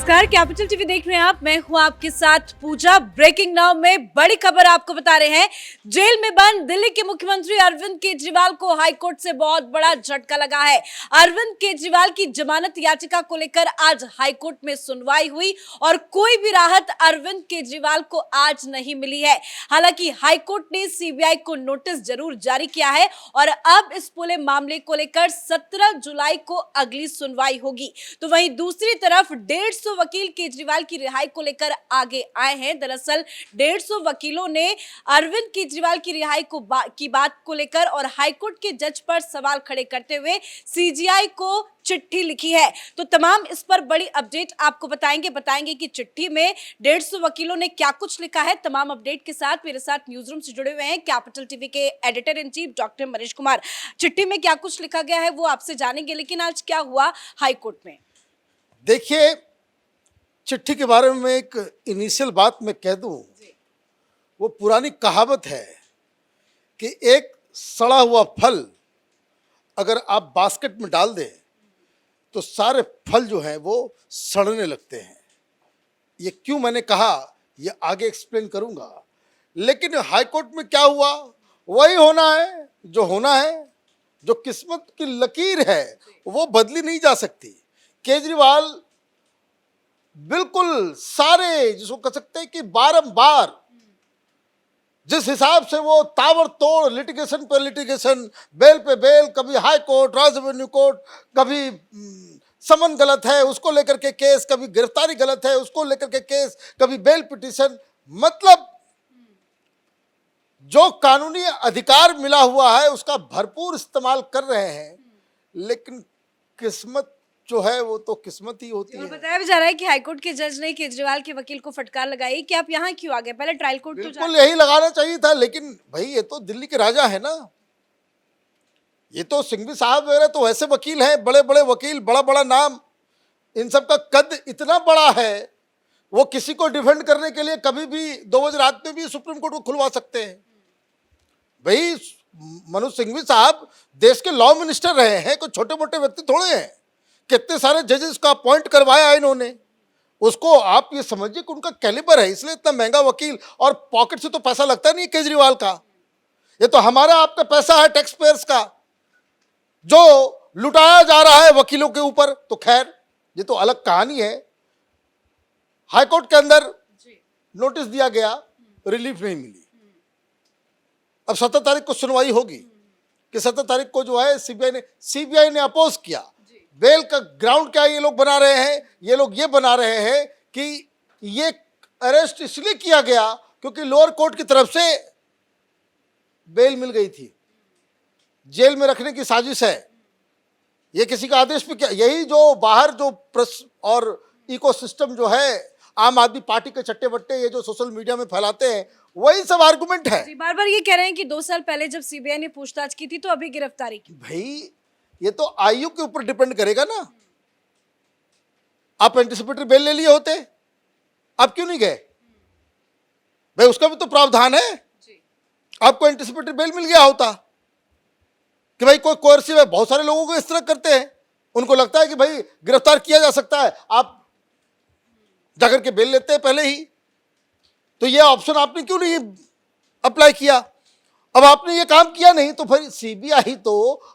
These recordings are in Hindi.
नमस्कार, कैपिटल टीवी देख रहे हैं आप। मैं हूं आपके साथ पूजा। ब्रेकिंग नाउ में बड़ी खबर आपको बता रहे हैं। जेल में बंद दिल्ली के मुख्यमंत्री अरविंद केजरीवाल को हाईकोर्ट से बहुत बड़ा झटका लगा है। अरविंद केजरीवाल की जमानत याचिका को लेकर आज हाईकोर्ट में सुनवाई हुई और कोई भी राहत अरविंद केजरीवाल को आज नहीं मिली है। हालांकि हाईकोर्ट ने सीबीआई को नोटिस जरूर जारी किया है और अब इस पूरे मामले को लेकर 17 जुलाई को अगली सुनवाई होगी। तो वहीं दूसरी तरफ 150 वकील केजरीवाल की रिहाई को लेकर आगे आए हैं। दरअसल 150 वकीलों ने अरविंद केजरीवाल की रिहाई की बात को लेकर और हाईकोर्ट के जज पर सवाल खड़े करते हुए सीजीआई को चिट्ठी लिखी है। तो तमाम इस पर बड़ी अपडेट आपको बताएंगे कि चिट्ठी में 150 वकीलों ने क्या कुछ लिखा है। तमाम अपडेट के साथ मेरे साथ न्यूज रूम से जुड़े हुए हैं कैपिटल टीवी के editor in chief doctor Manish Kumar. चिट्ठी में क्या कुछ लिखा गया है वो आपसे जानेंगे, लेकिन आज क्या हुआ हाईकोर्ट में। देखिए, चिट्ठी के बारे में एक इनिशियल बात मैं कह दूं, वो पुरानी कहावत है कि एक सड़ा हुआ फल अगर आप बास्केट में डाल दें तो सारे फल जो हैं वो सड़ने लगते हैं। ये क्यों मैंने कहा ये आगे एक्सप्लेन करूंगा, लेकिन हाईकोर्ट में क्या हुआ वही होना है जो होना है। जो किस्मत की लकीर है वो बदली नहीं जा सकती। केजरीवाल बिल्कुल सारे जिसको कह सकते हैं कि बारंबार जिस हिसाब से वो ताबड़तोड़ लिटिगेशन पर लिटिगेशन, बेल पे बेल, कभी हाई कोर्ट, राज्य रेवेन्यू कोर्ट, कभी समन गलत है उसको लेकर के केस, कभी गिरफ्तारी गलत है उसको लेकर के केस, कभी बेल पिटीशन, मतलब जो कानूनी अधिकार मिला हुआ है उसका भरपूर इस्तेमाल कर रहे हैं, लेकिन किस्मत जो है वो तो किस्मत ही होती है। बताया भी जा रहा है कि हाईकोर्ट के जज ने केजरीवाल के वकील को फटकार लगाई कि आप यहाँ क्यों आ गए, पहले ट्रायल कोर्ट तो बिल्कुल यही लगाना चाहिए था, लेकिन भाई ये तो दिल्ली के राजा है ना, ये तो सिंघवी साहब वगैरह तो वैसे वकील हैं, बड़े बड़े वकील, बड़ा बड़ा नाम, इन सब का कद इतना बड़ा है, वो किसी को डिफेंड करने के लिए कभी भी 2 बजे रात में भी सुप्रीम कोर्ट को खुलवा सकते हैं। भाई मनोज सिंघवी साहब देश के लॉ मिनिस्टर रहे हैं, कोई छोटे मोटे व्यक्ति थोड़े हैं। कितने सारे जजेस का अपॉइंट करवाया इन्होंने, उसको आप ये समझिए कि उनका कैलिबर है, इसलिए इतना महंगा वकील, और पॉकेट से तो पैसा लगता नहीं केजरीवाल का, ये तो हमारा आपका पैसा है टैक्स पेयर्स का जो लुटाया जा रहा है वकीलों के ऊपर। तो खैर ये तो अलग कहानी है। हाईकोर्ट के अंदर नोटिस दिया गया, रिलीफ नहीं मिली। अब 17 तारीख को सुनवाई होगी कि 17 तारीख को जो है सीबीआई ने अपोज किया। बेल का ग्राउंड क्या ये लोग बना रहे हैं, ये लोग ये बना रहे हैं कि ये अरेस्ट इसलिए किया गया क्योंकि लोअर कोर्ट की तरफ से बेल मिल गई थी, जेल में रखने की साजिश है। ये किसी का आदेश पे क्या, यही जो बाहर जो प्रेस और इकोसिस्टम जो है आम आदमी पार्टी के चट्टे बट्टे ये जो सोशल मीडिया में फैलाते हैं, वही सब आर्गुमेंट है। बार बार ये कह रहे हैं कि 2 साल पहले जब सीबीआई ने पूछताछ की थी तो अभी गिरफ्तारी की। भाई ये तो आयु के ऊपर डिपेंड करेगा ना। आप एंटिसिपेटरी बेल ले लिए होते, आप क्यों नहीं गए? भाई उसका भी तो प्रावधान है। आपको एंटिसिपेटरी बेल मिल गया होता कि भाई कोई कोर्सिव है, बहुत सारे लोगों को इस तरह करते हैं, उनको लगता है कि भाई गिरफ्तार किया जा सकता है, आप जाकर के बेल लेते हैं पहले ही। तो ये ऑप्शन आपने क्यों नहीं अप्लाई किया? अब आपने ये काम किया नहीं तो फिर सीबीआई तो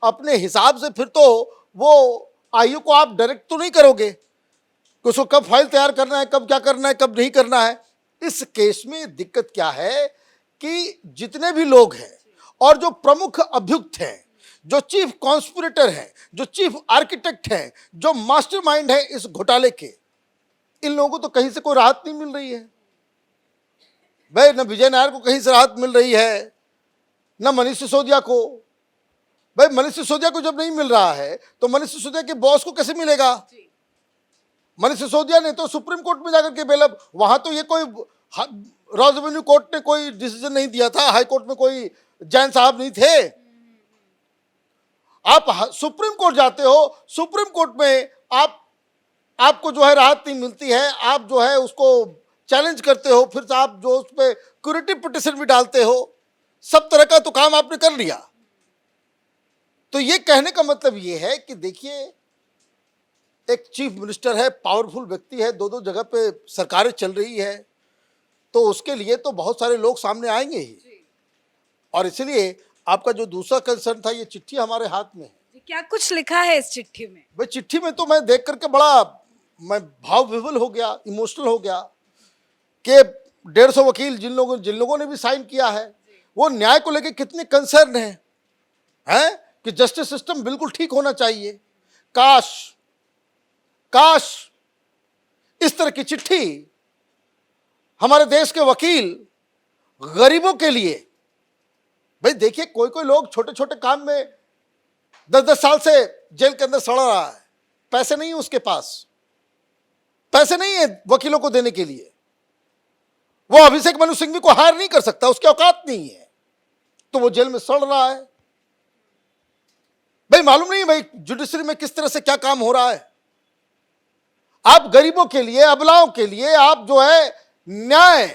अपने हिसाब से फिर तो वो आयु को आप डायरेक्ट तो नहीं करोगे कि उसको कब फाइल तैयार करना है, कब क्या करना है, कब नहीं करना है। इस केस में दिक्कत क्या है कि जितने भी लोग हैं और जो प्रमुख अभियुक्त हैं, जो चीफ कॉन्स्पिरेटर हैं, जो चीफ आर्किटेक्ट हैं, जो मास्टरमाइंड है इस घोटाले के, इन लोगों को तो कहीं से कोई राहत नहीं मिल रही है। भाई न विजय नायर को कहीं से राहत मिल रही है, न मनीष सिसोदिया को। भाई मनीष सिसोदिया को जब नहीं मिल रहा है तो मनीष सिसोदिया के बॉस को कैसे मिलेगा? मनीष सिसोदिया ने तो सुप्रीम कोर्ट में जाकर के बेल, वहां तो ये कोई राज्य रेवेन्यू कोर्ट ने कोई डिसीजन नहीं दिया था, हाई कोर्ट में कोई जैन साहब नहीं थे। आप सुप्रीम कोर्ट जाते हो, सुप्रीम कोर्ट में आपको जो है राहत नहीं मिलती है, आप जो है उसको चैलेंज करते हो, फिर आप जो उस पर क्यूरेटिव पिटिशन भी डालते हो, सब तरह का तो काम आपने कर लिया। तो ये कहने का मतलब ये है कि देखिए एक चीफ मिनिस्टर है, पावरफुल व्यक्ति है, दो दो जगह पे सरकारें चल रही है, तो उसके लिए तो बहुत सारे लोग सामने आएंगे ही। और इसलिए आपका जो दूसरा कंसर्न था, ये चिट्ठी हमारे हाथ में है। क्या कुछ लिखा है इस चिट्ठी में? भाई चिट्ठी में तो मैं देख करके बड़ा मैं भाव विवल हो गया, इमोशनल हो गया कि 150 वकील जिन लोगों ने भी साइन किया है, वो न्याय को लेकर कितने कंसर्न हैं कि जस्टिस सिस्टम बिल्कुल ठीक होना चाहिए। काश काश इस तरह की चिट्ठी हमारे देश के वकील गरीबों के लिए, भाई देखिए कोई कोई लोग छोटे छोटे काम में 10-10 साल से जेल के अंदर सड़ा रहा है, पैसे नहीं है उसके पास, पैसे नहीं है वकीलों को देने के लिए, वो अभिषेक मनु सिंघवी को हायर नहीं कर सकता, उसकी औकात नहीं है, तो वो जेल में सड़ रहा है। भाई मालूम नहीं भाई जुडिशरी में किस तरह से क्या काम हो रहा है। आप गरीबों के लिए, अबलाओं के लिए आप जो है न्याय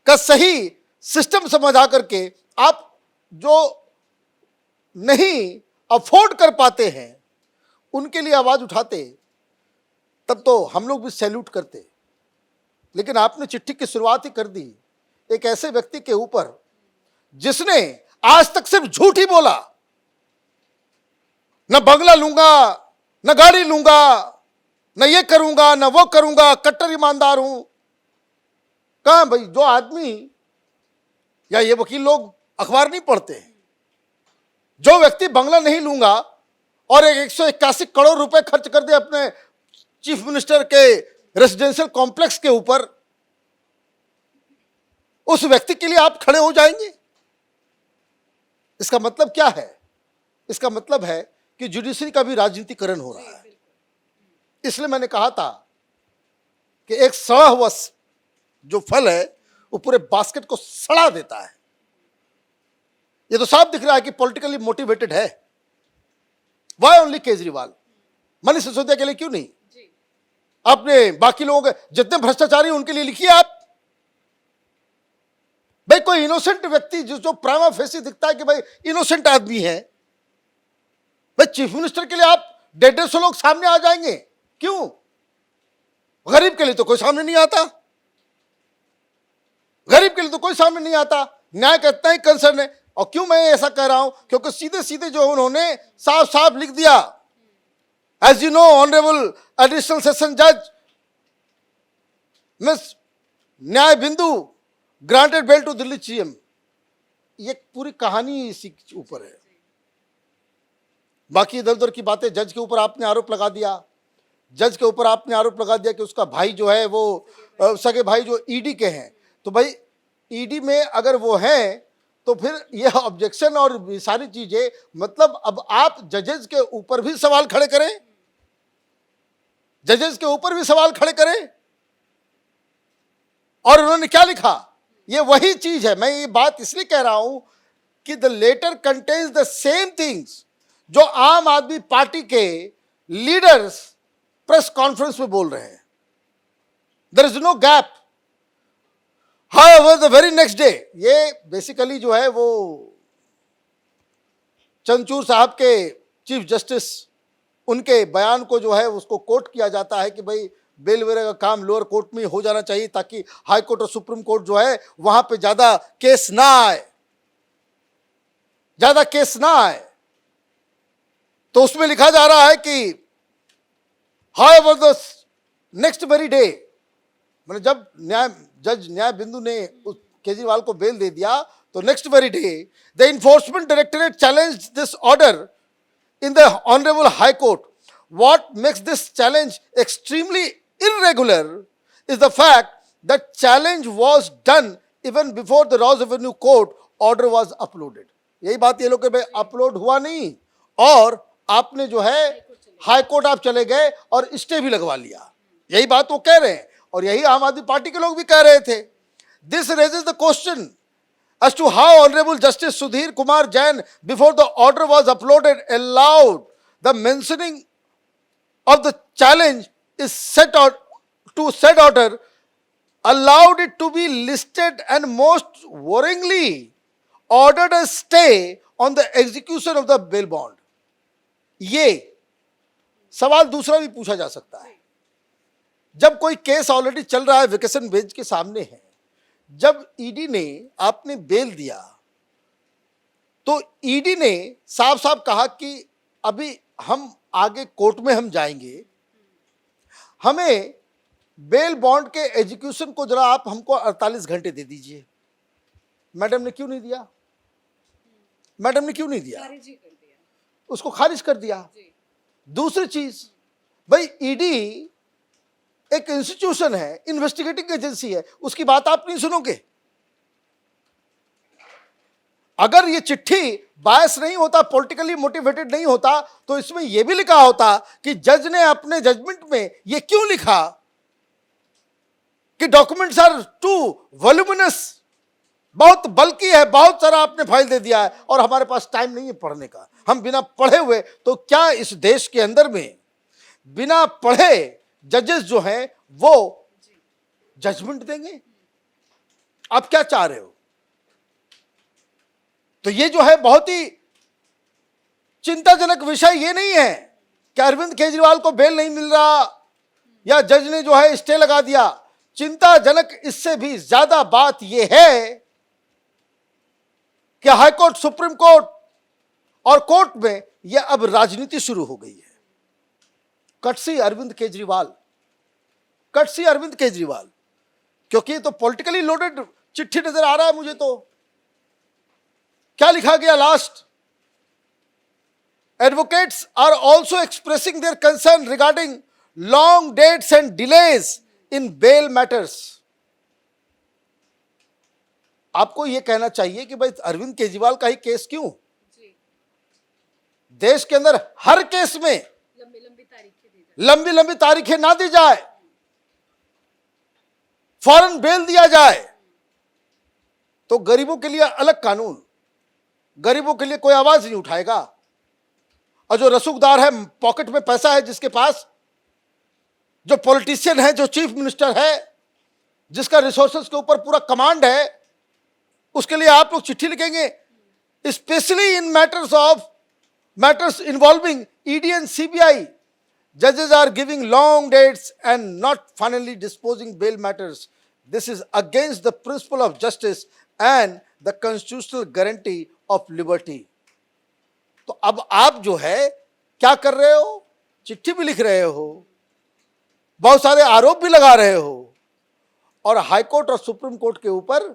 का सही सिस्टम समझ आ करके आप जो नहीं अफोर्ड कर पाते हैं उनके लिए आवाज उठाते, तब तो हम लोग भी सैल्यूट करते। लेकिन आपने चिट्ठी की शुरुआत ही कर दी एक ऐसे व्यक्ति के ऊपर जिसने आज तक सिर्फ झूठ ही बोला, न बंगला लूंगा, न गाड़ी लूंगा, न ये करूंगा, न वो करूंगा, कट्टर ईमानदार हूं। कहां भाई जो आदमी या ये वकील लोग अखबार नहीं पढ़ते हैं, जो व्यक्ति बंगला नहीं लूंगा और 181 करोड़ रुपए खर्च कर दे अपने चीफ मिनिस्टर के रेसिडेंशियल कॉम्प्लेक्स के ऊपर, उस व्यक्ति के लिए आप खड़े हो जाएंगे? इसका मतलब क्या है? इसका मतलब है कि जुडिशरी का भी राजनीतिकरण हो रहा है। इसलिए मैंने कहा था कि एक सड़ा हुआ जो फल है वो पूरे बास्केट को सड़ा देता है। ये तो साफ दिख रहा है कि पॉलिटिकली मोटिवेटेड है। Why only Kejriwal? मनीष सिसोदिया के लिए क्यों नहीं? आपने बाकी लोगों के जितने भ्रष्टाचारी उनके लिए लिखिए आप। भाई कोई इनोसेंट व्यक्ति जो प्राइमा फेसी दिखता है कि भाई इनोसेंट आदमी है, भाई चीफ मिनिस्टर के लिए आप 150 लोग सामने आ जाएंगे क्यों? गरीब के लिए तो कोई सामने नहीं आता, गरीब के लिए तो कोई सामने नहीं आता। न्याय का इतना ही कंसर्न है। और क्यों मैं ऐसा कह रहा हूं? क्योंकि सीधे सीधे जो उन्होंने साफ साफ लिख दिया, as you know honourable additional session जज miss Nyay Bindu granted bail to Delhi CM. ये पूरी कहानी इसी के ऊपर है। बाकी इधर उधर की बातें, जज के ऊपर आपने आरोप लगा दिया, जज के ऊपर आपने आरोप लगा दिया कि उसका भाई जो है वो सगे भाई जो ईडी के हैं। तो भाई ईडी में अगर वो हैं तो फिर ये ऑब्जेक्शन और सारी चीजें, मतलब अब आप जजेस के ऊपर भी सवाल खड़े करें, जजेस के ऊपर भी सवाल खड़े करें। और उन्होंने क्या लिखा? ये वही चीज है। मैं ये बात इसलिए कह रहा हूं कि the letter contains the same things जो आम आदमी पार्टी के लीडर्स प्रेस कॉन्फ्रेंस में बोल रहे हैं। There is no gap. However, the very next day, ये बेसिकली जो है वो चंद्रचूड़ साहब के चीफ जस्टिस उनके बयान को जो है उसको कोट किया जाता है कि भाई बेल वगैरह का काम लोअर कोर्ट में हो जाना चाहिए ताकि हाई कोर्ट और सुप्रीम कोर्ट जो है वहां पे ज्यादा केस ना आए, ज्यादा केस ना आए। तो उसमें लिखा जा रहा है कि however the next very day, मतलब जब जज न्याय बिंदु ने उस केजरीवाल को बेल दे दिया तो next very day the enforcement directorate challenge this order in the honourable high court. What makes this challenge extremely irregular is the fact that challenge was done even before the Ross Avenue Court order was uploaded। यही बात ये लोग के भाई अपलोड हुआ नहीं और आपने जो है हाई कोर्ट आप चले गए और स्टे भी लगवा लिया। यही बात वो कह रहे हैं और यही आम आदमी पार्टी के लोग भी कह रहे थे। This raises the question as to how Honorable Justice Sudhir Kumar Jain, before the order was uploaded, allowed the mentioning of the challenge is set out to said order, allowed it to be listed and most worryingly ordered a stay on the execution of the bail bond। ये सवाल दूसरा भी पूछा जा सकता है। जब कोई केस ऑलरेडी चल रहा है, वेकेशन बेंच के सामने है, जब ईडी ने आपने बेल दिया तो ईडी ने साफ साफ कहा कि अभी हम आगे कोर्ट में हम जाएंगे, हमें बेल बॉन्ड के एग्जीक्यूशन को जरा आप हमको 48 घंटे दे दीजिए। मैडम ने क्यों नहीं दिया? मैडम ने क्यों नहीं दिया? उसको खारिज कर दिया। दूसरी चीज, भाई ईडी एक इंस्टीट्यूशन है, इन्वेस्टिगेटिंग एजेंसी है, उसकी बात आप नहीं सुनोगे? अगर ये चिट्ठी बायस नहीं होता, पॉलिटिकली मोटिवेटेड नहीं होता, तो इसमें यह भी लिखा होता कि जज ने अपने जजमेंट में यह क्यों लिखा कि डॉक्यूमेंट्स आर टू वॉल्यूमिनस, बहुत बल्कि है, बहुत सारा आपने फाइल दे दिया है और हमारे पास टाइम नहीं है पढ़ने का, हम बिना पढ़े हुए। तो क्या इस देश के अंदर में बिना पढ़े जजेस जो हैं वो जजमेंट देंगे? आप क्या चाह रहे हो? तो ये जो है बहुत ही चिंताजनक विषय ये नहीं है कि अरविंद केजरीवाल को बेल नहीं मिल रहा या जज ने जो है स्टे लगा दिया। चिंताजनक इससे भी ज्यादा बात यह है कि हाई कोर्ट, सुप्रीम कोर्ट और कोर्ट में यह अब राजनीति शुरू हो गई है। कटसी अरविंद केजरीवाल, कटसी अरविंद केजरीवाल, क्योंकि ये तो पॉलिटिकली लोडेड चिट्ठी नजर आ रहा है मुझे। तो क्या लिखा गया last? Advocates are also expressing their concern regarding long dates and delays in bail matters. आपको यह कहना चाहिए कि भाई अरविंद केजरीवाल का ही केस क्यों? देश के अंदर हर केस में लंबी लंबी तारीखें ना दी जाए, फौरन बेल दिया जाए। तो गरीबों के लिए अलग कानून, गरीबों के लिए कोई आवाज नहीं उठाएगा। और जो रसूखदार है, पॉकेट में पैसा है, जिसके पास, जो पॉलिटिशियन है, जो चीफ मिनिस्टर है, जिसका रिसोर्सेज के ऊपर पूरा कमांड है, उसके लिए आप लोग चिट्ठी लिखेंगे? Specially in matters involving ED and CBI, judges are giving long dates and not finally disposing bail matters. This is against the principle of justice and the constitutional guarantee of liberty. तो अब आप जो है क्या कर रहे हो? चिट्ठी भी लिख रहे हो, बहुत सारे आरोप भी लगा रहे हो और हाई कोर्ट और सुप्रीम कोर्ट के ऊपर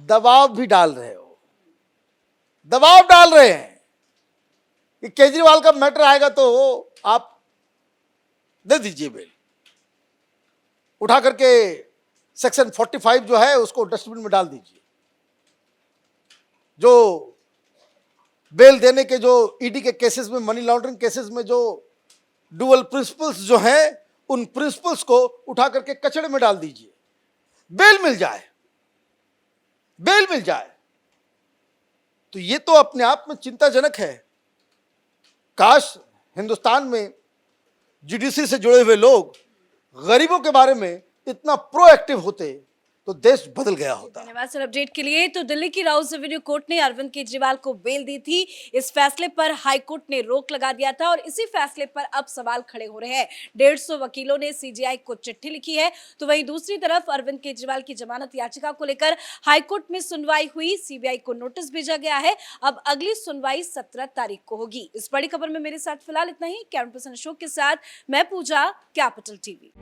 दबाव भी डाल रहे हो। दबाव डाल रहे हैं कि केजरीवाल का मैटर आएगा तो आप दे दीजिए बेल, उठा करके सेक्शन 45 जो है उसको डस्टबिन में डाल दीजिए। जो बेल देने के, जो ईडी के केसेस में, मनी लॉन्ड्रिंग केसेस में जो डुअल प्रिंसिपल्स जो हैं, उन प्रिंसिपल्स को उठा करके कचड़े में डाल दीजिए, बेल मिल जाए, बेल मिल जाए। तो ये तो अपने आप में चिंताजनक है। काश हिंदुस्तान में जुडिशरी से जुड़े हुए लोग गरीबों के बारे में इतना प्रोएक्टिव होते तो देश बदल गया होता। धन्यवाद सर अपडेट के लिए। तो दिल्ली की राउस एवेन्यू कोर्ट ने अरविंद केजरीवाल को बेल दी थी। इस फैसले पर हाई कोर्ट ने रोक लगा दिया था और इसी फैसले पर अब सवाल खड़े हो रहे हैं। 150 वकीलों ने सीजीआई को चिट्ठी लिखी है। तो वहीं दूसरी तरफ अरविंद केजरीवाल की जमानत याचिका को लेकर हाई कोर्ट में सुनवाई हुई, सीबीआई को नोटिस भेजा गया है। अब अगली सुनवाई 17 तारीख को होगी। इस बड़ी खबर में मेरे साथ फिलहाल इतना ही। कैमरा पर्सन अशोक के साथ मैं पूजा, कैपिटल टीवी।